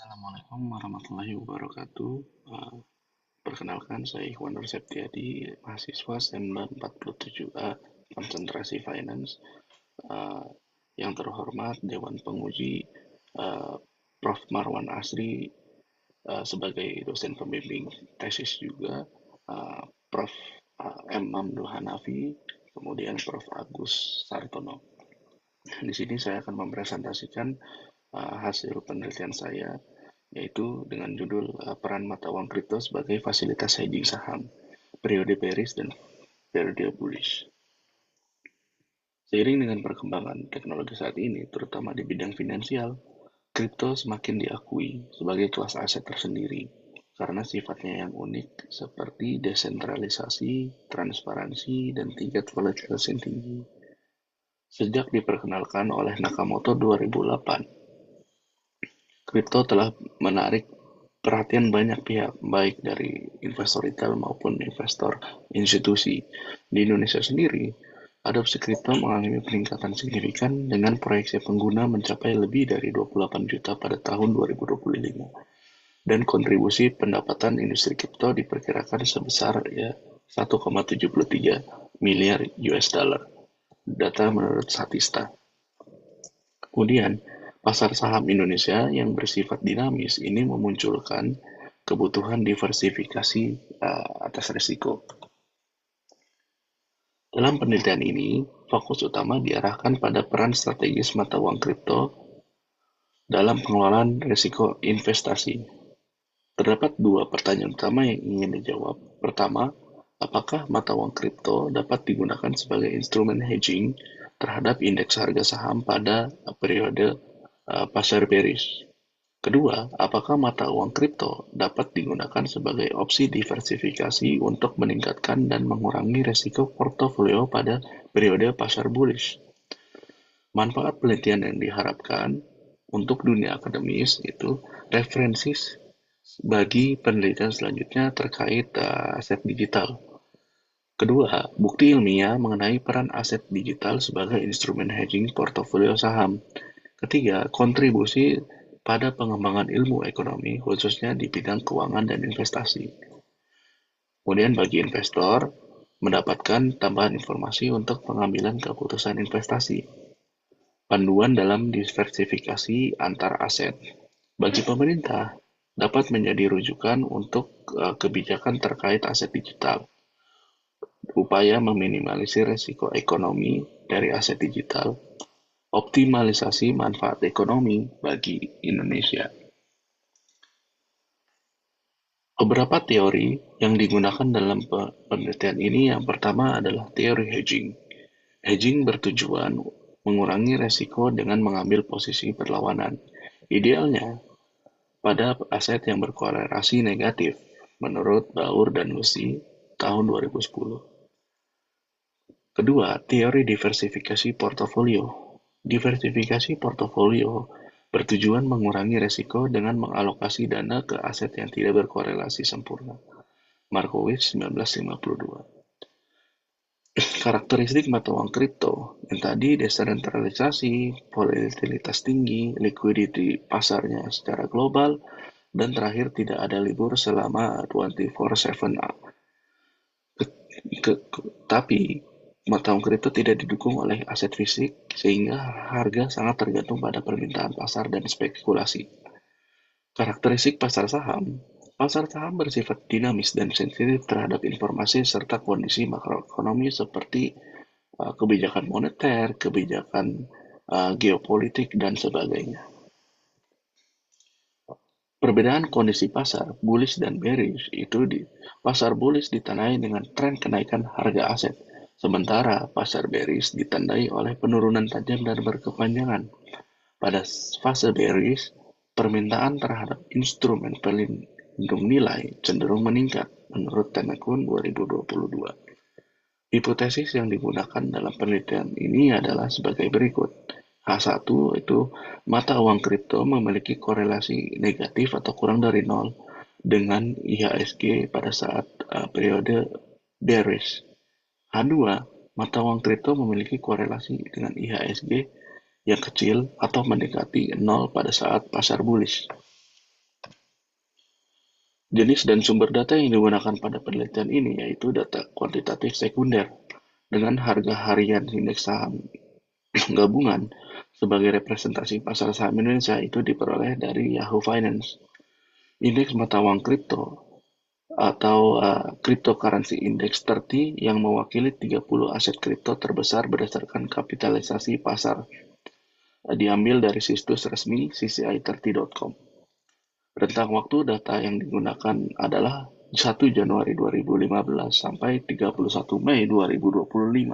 Assalamualaikum warahmatullahi wabarakatuh. Perkenalkan, saya Ikhwan Nur Septiadi, mahasiswa SEMBA 47A, konsentrasi Finance. Eh, yang terhormat Dewan Penguji, eh, Prof. Marwan Asri, sebagai dosen pembimbing tesis juga, Prof. M. Mamdu Hanafi, kemudian Prof. Agus Sartono. Di sini saya akan mempresentasikan hasil penelitian saya, yaitu dengan judul Peran Mata Uang Kripto sebagai Fasilitas Hedging Saham, Periode Bearish dan Periode Bullish. Seiring dengan perkembangan teknologi saat ini, terutama di bidang finansial, kripto semakin diakui sebagai kelas aset tersendiri karena sifatnya yang unik seperti desentralisasi, transparansi, dan tingkat volatilitas yang tinggi. Sejak diperkenalkan oleh Nakamoto 2008, kripto telah menarik perhatian banyak pihak, baik dari investor retail maupun investor institusi. Di Indonesia sendiri, adopsi kripto mengalami peningkatan signifikan dengan proyeksi pengguna mencapai lebih dari 28 juta pada tahun 2025. Dan kontribusi pendapatan industri kripto diperkirakan sebesar 1,73 miliar US dollar. Data menurut Statista. Kemudian, pasar saham Indonesia yang bersifat dinamis ini memunculkan kebutuhan diversifikasi atas risiko. Dalam penelitian ini, fokus utama diarahkan pada peran strategis mata uang kripto dalam pengelolaan risiko investasi. Terdapat dua pertanyaan utama yang ingin dijawab. Pertama, apakah mata uang kripto dapat digunakan sebagai instrumen hedging terhadap indeks harga saham pada periode pasar bearish? Kedua, apakah mata uang kripto dapat digunakan sebagai opsi diversifikasi untuk meningkatkan dan mengurangi risiko portofolio pada periode pasar bullish? Manfaat penelitian yang diharapkan untuk dunia akademis itu referensi bagi penelitian selanjutnya terkait aset digital. Kedua, bukti ilmiah mengenai peran aset digital sebagai instrumen hedging portofolio saham. Ketiga, kontribusi pada pengembangan ilmu ekonomi, khususnya di bidang keuangan dan investasi. Kemudian bagi investor, mendapatkan tambahan informasi untuk pengambilan keputusan investasi. Panduan dalam diversifikasi antar aset. Bagi pemerintah, dapat menjadi rujukan untuk kebijakan terkait aset digital. Upaya meminimalisir risiko ekonomi dari aset digital, optimalisasi manfaat ekonomi bagi Indonesia. Beberapa teori yang digunakan dalam penelitian ini yang pertama adalah teori hedging. Hedging bertujuan mengurangi risiko dengan mengambil posisi berlawanan. Idealnya pada aset yang berkorelasi negatif, menurut Baur dan Lucy tahun 2010. Kedua, teori diversifikasi portofolio. Diversifikasi portofolio bertujuan mengurangi risiko dengan mengalokasi dana ke aset yang tidak berkorelasi sempurna. Markowitz 1952. Karakteristik mata uang kripto yang tadi desentralisasi, volatilitas tinggi, liquidity pasarnya secara global, dan terakhir tidak ada libur selama 24/7. Tapi mata uang kripto tidak didukung oleh aset fisik sehingga harga sangat tergantung pada permintaan pasar dan spekulasi. Karakteristik pasar saham. Pasar saham bersifat dinamis dan sensitif terhadap informasi serta kondisi makroekonomi seperti kebijakan moneter, kebijakan geopolitik, dan sebagainya. Perbedaan kondisi pasar bullish dan bearish itu di pasar bullish ditandai dengan tren kenaikan harga aset, sementara pasar bearish ditandai oleh penurunan tajam dan berkepanjangan. Pada fase bearish, permintaan terhadap instrumen pelindung nilai cenderung meningkat menurut Tenekun 2022. Hipotesis yang digunakan dalam penelitian ini adalah sebagai berikut. H1 itu mata uang kripto memiliki korelasi negatif atau kurang dari 0 dengan IHSG pada saat periode bearish. H2, mata uang kripto memiliki korelasi dengan IHSG yang kecil atau mendekati 0 pada saat pasar bullish. Jenis dan sumber data yang digunakan pada penelitian ini yaitu data kuantitatif sekunder dengan harga harian indeks saham gabungan sebagai representasi pasar saham Indonesia itu diperoleh dari Yahoo Finance. Indeks mata uang kripto atau Cryptocurrency Index 30 yang mewakili 30 aset kripto terbesar berdasarkan kapitalisasi pasar, diambil dari situs resmi cci30.com. Rentang waktu data yang digunakan adalah 1 Januari 2015 sampai 31 Mei 2025.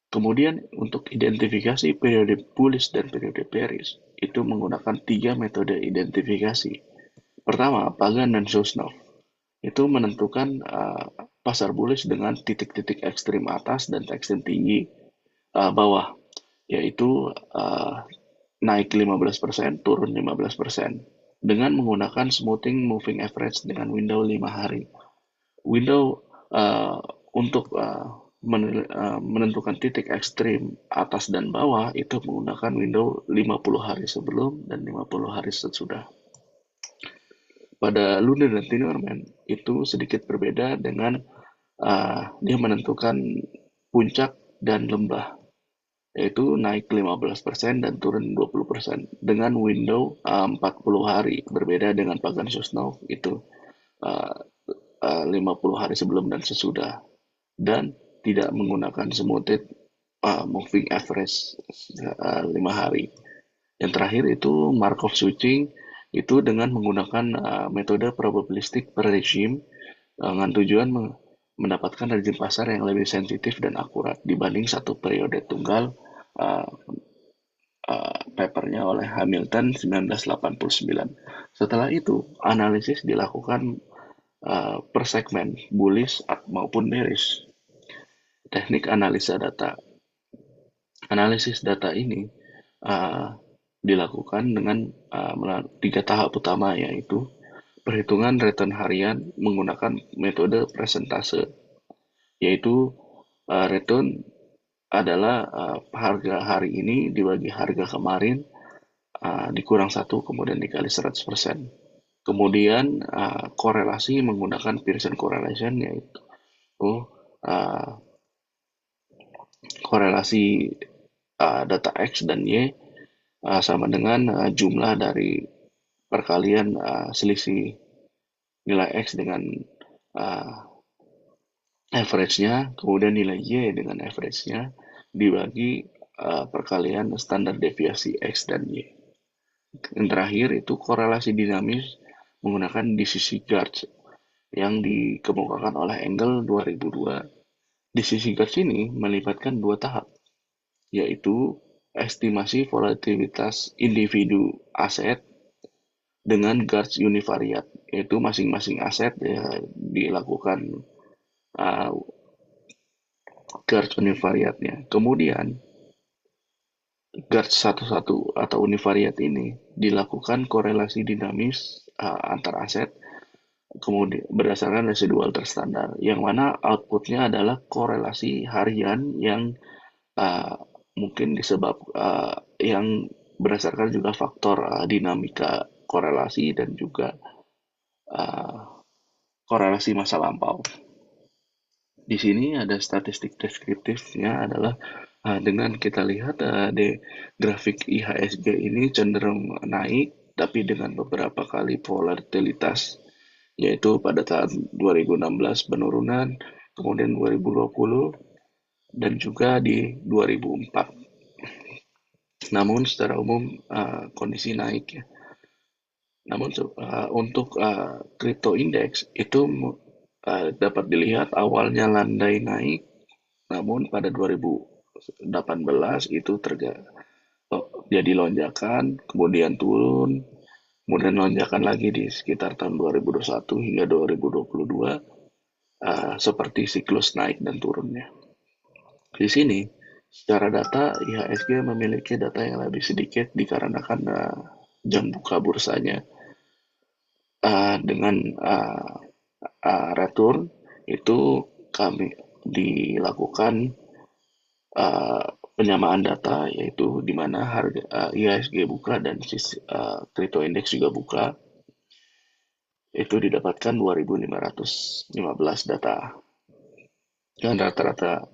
Kemudian untuk identifikasi periode bullish dan periode bearish, itu menggunakan 3 metode identifikasi. Pertama, Pagan dan Sosnov. Itu menentukan pasar bullish dengan titik-titik ekstrim atas dan ekstrim tinggi bawah, yaitu naik 15%, turun 15%, dengan menggunakan smoothing moving average dengan window 5 hari. Window untuk menentukan titik ekstrim atas dan bawah itu menggunakan window 50 hari sebelum dan 50 hari sesudah. Pada Lunar dan Tinorman itu sedikit berbeda dengan dia menentukan puncak dan lembah, yaitu naik 15% dan turun 20% dengan window 40 hari, berbeda dengan Pagan Sosnov itu 50 hari sebelum dan sesudah, dan tidak menggunakan smoothed moving average 5 hari. Yang terakhir itu Markov switching, itu dengan menggunakan metode probabilistic per regime dengan tujuan mendapatkan rejim pasar yang lebih sensitif dan akurat dibanding satu periode tunggal papernya oleh Hamilton 1989. Setelah itu, analisis dilakukan per segmen, bullish maupun bearish. Teknik analisa data. Analisis data ini dilakukan dengan 3 tahap utama, yaitu perhitungan return harian menggunakan metode presentase, yaitu return adalah harga hari ini dibagi harga kemarin dikurang 1 kemudian dikali 100%. Kemudian korelasi menggunakan Pearson correlation, yaitu korelasi data X dan Y sama dengan jumlah dari perkalian selisih nilai X dengan average-nya, kemudian nilai Y dengan average-nya dibagi perkalian standar deviasi X dan Y. Yang terakhir itu korelasi dinamis menggunakan DCC Gauge yang dikemukakan oleh Engel 2002. DCC Gauge ini melibatkan 2 tahap, yaitu estimasi volatilitas individu aset dengan Gauge univariat, yaitu masing-masing aset dilakukan Gauge univariatnya. Kemudian Gauge satu-satu atau univariat ini dilakukan korelasi dinamis antar aset kemudian berdasarkan residual terstandar, yang mana outputnya adalah korelasi harian yang mungkin yang berdasarkan juga faktor dinamika korelasi dan juga korelasi masa lampau. Di sini ada statistik deskriptifnya adalah dengan kita lihat di grafik IHSG ini cenderung naik, tapi dengan beberapa kali volatilitas, yaitu pada tahun 2016 penurunan, kemudian 2020, dan juga di 2004. Namun secara umum kondisi naik ya. Namun untuk crypto index itu dapat dilihat awalnya landai naik, namun pada 2018 itu jadi lonjakan, kemudian turun, kemudian lonjakan lagi di sekitar tahun 2021 hingga 2022, seperti siklus naik dan turunnya. Di sini, secara data, IHSG memiliki data yang lebih sedikit dikarenakan jam buka bursanya. Dengan return itu kami dilakukan penyamaan data, yaitu di mana harga IHSG buka dan crypto index juga buka, itu didapatkan 2.515 data. Dan rata-rata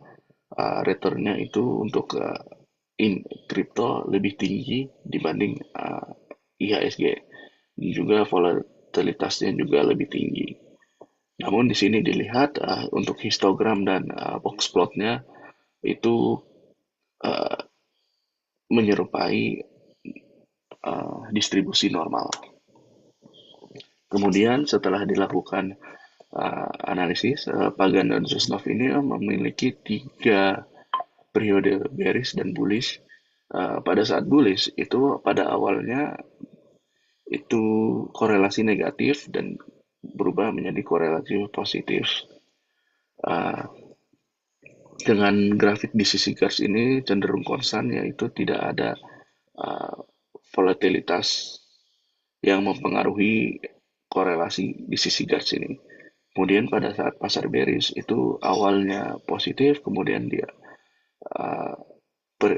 returnnya itu untuk in kripto lebih tinggi dibanding IHSG. Dan juga volatilitasnya juga lebih tinggi. Namun di sini dilihat untuk histogram dan box plotnya itu uh, menyerupai distribusi normal. Kemudian setelah dilakukan analisis, Pagan dan Susnov ini memiliki 3 periode bearish dan bullish. Pada saat bullish itu pada awalnya itu korelasi negatif dan berubah menjadi korelasi positif. Uh, dengan grafik di sisi garis ini cenderung konstan, yaitu tidak ada uh, volatilitas yang mempengaruhi korelasi di sisi garis ini. Kemudian pada saat pasar bearish itu awalnya positif, kemudian dia uh,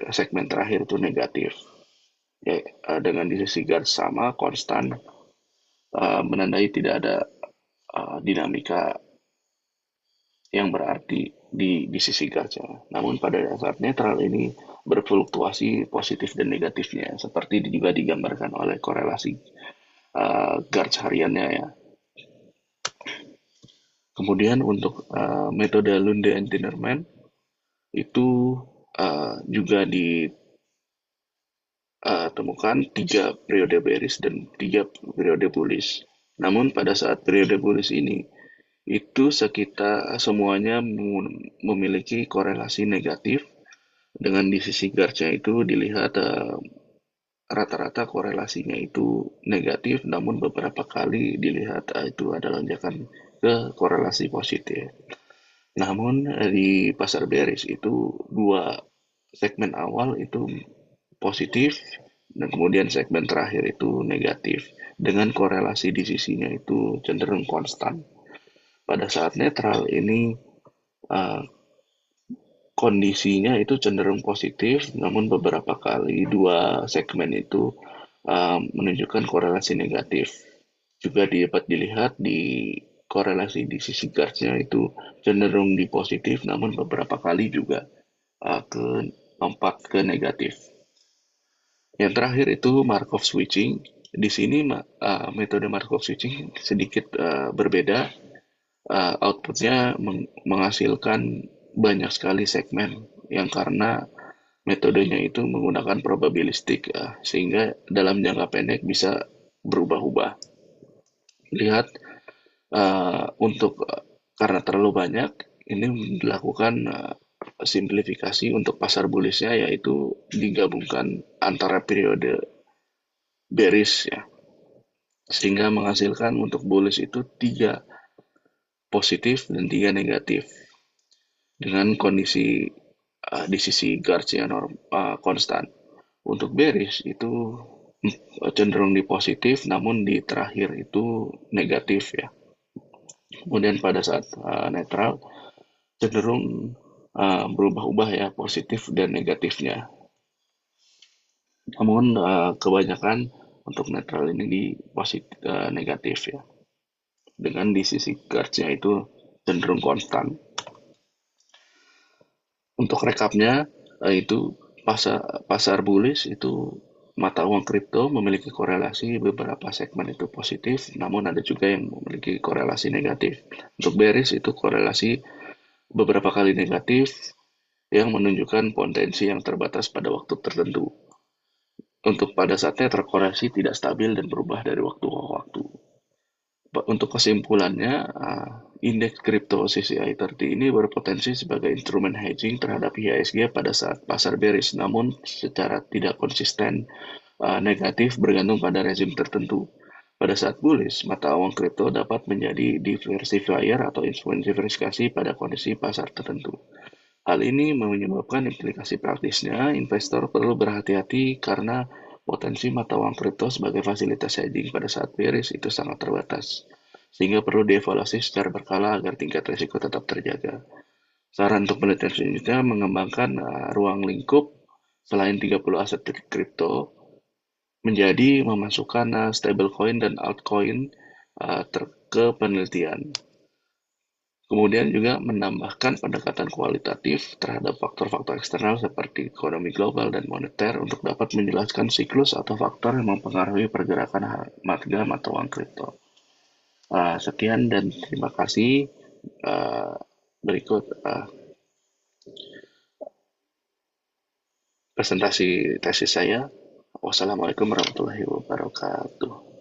segmen terakhir itu negatif. Ya, dengan di sisi garis sama konstan, menandai tidak ada dinamika yang berarti di sisi garisnya. Namun pada saat netral ini berfluktuasi positif dan negatifnya, seperti juga digambarkan oleh korelasi garis hariannya ya. Kemudian untuk metode Lunde and Tinerman itu juga ditemukan 3 periode bearish dan 3 periode bullish. Namun pada saat periode bullish ini itu sekitar semuanya memiliki korelasi negatif. Dengan di sisi garisnya itu dilihat rata-rata korelasinya itu negatif, namun beberapa kali dilihat itu ada lonjakan ke korelasi positif. Namun di pasar bearish itu 2 segmen awal itu positif dan kemudian segmen terakhir itu negatif dengan korelasi di sisinya itu cenderung konstan. Pada saat netral ini uh, kondisinya itu cenderung positif, namun beberapa kali 2 segmen itu menunjukkan korelasi negatif. Juga dapat dilihat di korelasi di sisi garisnya itu cenderung di positif, namun beberapa kali juga ke lompat ke negatif. Yang terakhir itu Markov switching. Di sini metode Markov switching sedikit berbeda. Outputnya menghasilkan banyak sekali segmen yang karena metodenya itu menggunakan probabilistik sehingga dalam jangka pendek bisa berubah-ubah. Lihat untuk karena terlalu banyak ini dilakukan simplifikasi untuk pasar bullishnya, yaitu digabungkan antara periode bearish ya, sehingga menghasilkan untuk bullish itu 3 positif dan 3 negatif dengan kondisi di sisi guards-nya konstan. Untuk bearish itu cenderung di positif, namun di terakhir itu negatif ya. Kemudian pada saat netral cenderung berubah-ubah ya, positif dan negatifnya. Namun kebanyakan untuk netral ini di positif negatif ya. Dengan di sisi guards-nya itu cenderung konstan. Untuk rekapnya itu pasar bullish itu mata uang kripto memiliki korelasi beberapa segmen itu positif, namun ada juga yang memiliki korelasi negatif. Untuk bearish itu korelasi beberapa kali negatif yang menunjukkan potensi yang terbatas pada waktu tertentu. Untuk pada saatnya terkoreksi tidak stabil dan berubah dari waktu ke waktu. Untuk kesimpulannya, indeks kripto CCI30 ini berpotensi sebagai instrumen hedging terhadap IHSG pada saat pasar bearish, namun secara tidak konsisten negatif bergantung pada rezim tertentu. Pada saat bullish, mata uang kripto dapat menjadi diversifier atau instrumen diversifikasi pada kondisi pasar tertentu. Hal ini menyebabkan implikasi praktisnya, investor perlu berhati-hati karena potensi mata uang kripto sebagai fasilitas hedging pada saat bearish itu sangat terbatas, sehingga perlu dievaluasi secara berkala agar tingkat risiko tetap terjaga. Saran untuk penelitian selanjutnya mengembangkan ruang lingkup selain 30 aset kripto menjadi memasukkan stablecoin dan altcoin ke penelitian. Kemudian juga menambahkan pendekatan kualitatif terhadap faktor-faktor eksternal seperti ekonomi global dan moneter untuk dapat menjelaskan siklus atau faktor yang mempengaruhi pergerakan harga mata uang kripto. Sekian dan terima kasih. Uh, Berikut presentasi tesis saya. Wassalamualaikum warahmatullahi wabarakatuh.